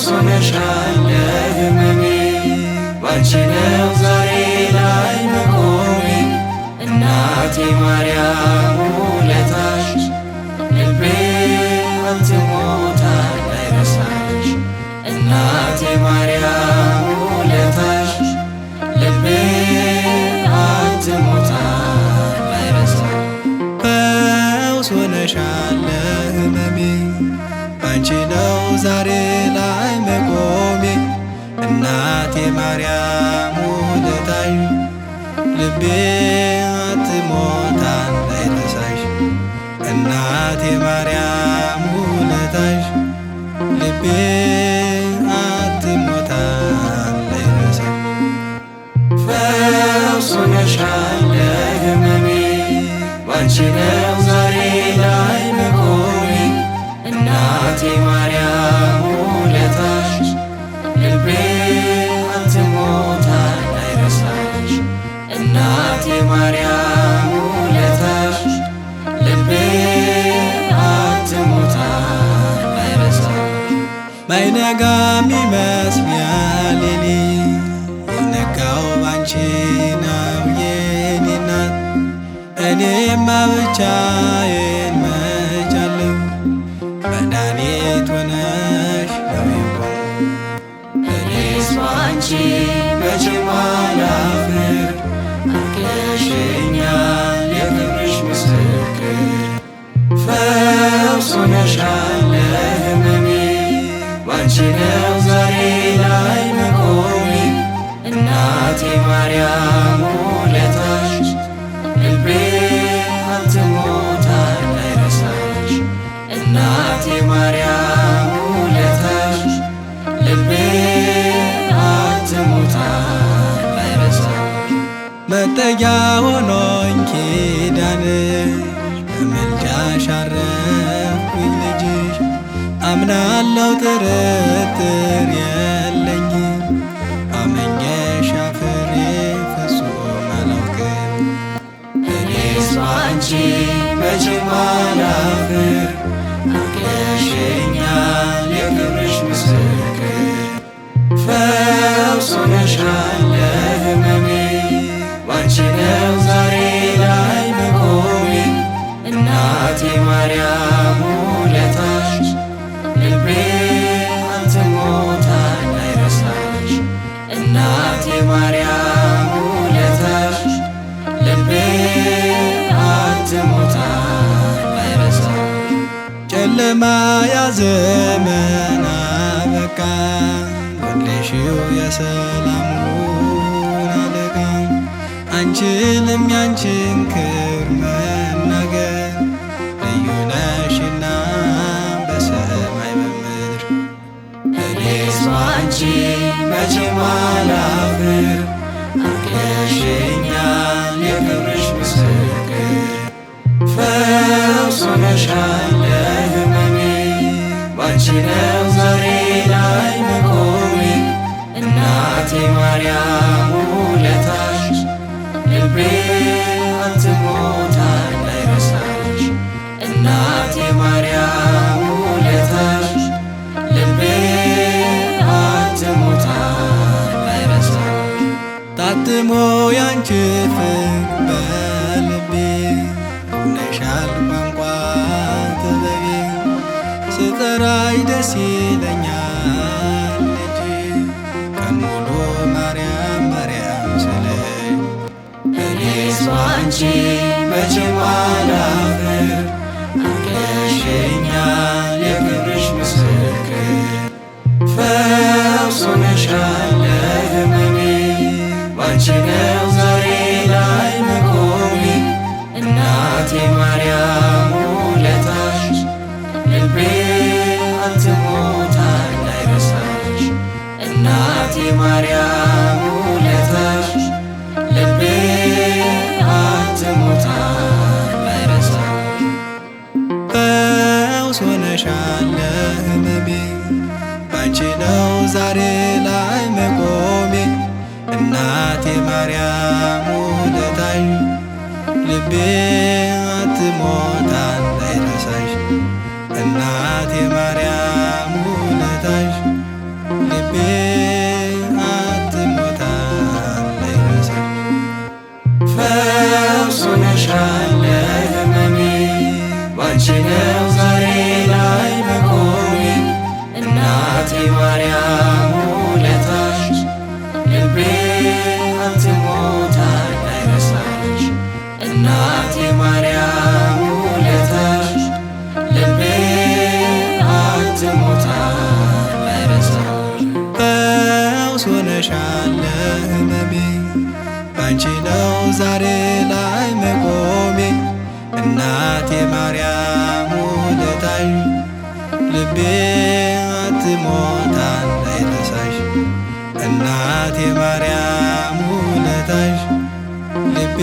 ፈውስ ሆነሻል ለሕመሜ ባንቺ ነው ዛሬ ላይ መቆሜ እናቴ ማርያም ውለታሽ ልቤ አትሞታል አይረሳሽ እናቴ ማርያም ውለታሽ ልቤ አትሞታል አይረሳሽ ፈውስ ሆነሻል ለሕመሜ ባንቺ ነው ዛሬ ላይ መቆሜ እናቴ ማርያም ውለታሽ ልቤ አትሞታል አይረሳሽ እናቴ ማርያም ውለታሽ ልቤ አትሞታል አይረሳሽ ፈውስ ሆነሻል ለሕመሜ ባንቺ ነው ዛሬ ላይ መቆሜ እናቴ ማርያም ውለታሽ ልቤ አትሞታል አይረሳሽ እናቴ ማርያም ውለታሽ ልቤ አትሞታል አይረሳሽ ማይነጋም ይመስላል ሌሊት የነጋው ባንቺ ነው የኔ እናት እኔማ ብቻዬን መቻለሁ መድኃኒት ሆነሽ ነው የቆምኩ እኔስ ባንቺ መቼም አላፍር አድርገሽኛል የክብርሽ ምስክር ፈውስ ሆነሻል ለሕመሜ ባንቺ ነው ዛሬ ላይ መቆሜ እናቴ ማርያም ውለታሽ ልቤ አትሞታል አይረሳሽ እናቴ ማርያም ውለታሽ ልቤ አትሞታል አይረሳሽ መጠጊያ ሆኖኝ ኪዳንሽ በምልጃሽ አረፍኩኝ ልጅሽ አምናለሁ ጥርጥር የለኝም አመኘሽ አፍሬ ፍጹም አላውቅም እኔስ ባንቺ መቼም አላፍር አድርገሽኛል የክብርሽ ምስክር ፈውስ ሆነሻል ለሕመሜ ባንቺ ነው ዛሬ ላይ መቆሜ እናቴ ማርያም ውለታሽ ልቤ አትሞታል አይረሳሽ እናቴ ማርያም ውለታሽ ልቤ አትሞታል አይረሳሽ ጨለማ ያዘመን አበቃ ወለሽው የሰላሙን አለቃ አንችልም ያንቺን ክብር መናገር ልዩ ነሽና በሰማይ በምድር እኔስ ባንቺ መቼም አላፍር አድርገሽኛል የክብርሽ ምስክር ፈውስ ሆነሻል ለሕመሜ ባንቺ ነው ዛሬ ላይ መቆሜ እናቴ ማርያም ውለታሽ ልቤ አትሞታል አይረሳሽ እናቴ ማርያም ውለታሽ ልቤ አትሞታል አይረሳሽ ታትሞ ያንቺ ፍቅር በልቤ ሆነሻል ቋንቋ ጥበቤ ስጠራሽ ደስ ይለኛል ልጄ ቀን ሙሉ ማርያም ማርያም ስልሽ እኔስ ባንቺ መቼም አላፍር አድርገሽኛል የክብርሽ ምስክር ፈውስ ሆነሻል ለሕመሜ ባንቺ ነው ዛሬ ላይ መቆሜ እናቴ ማርያም ውለታሽ ልቤ አትሞታል አይረሳሽ እናቴ ማርያም ውለታሽ ልቤ አትሞታል አይረሳሽ ፈውስ ሆነሻል ለሕመሜ ባንቺ ነው ዛሬ ላይ መቆሜ እናቴ ማርያም ውለታሽ ልቤ አትሞታል አይረሳሽ እናቴ ማርያም ውለታሽ ዋስ ሆነሻል ለሕመሜ ባንቺ ነው ዛሬ ላይ መቆሜ እናቴ ማርያም ውለታሽ ልቤ አትሞታል አይረሳሽ እናቴ ማርያም ውለታሽ ልቤ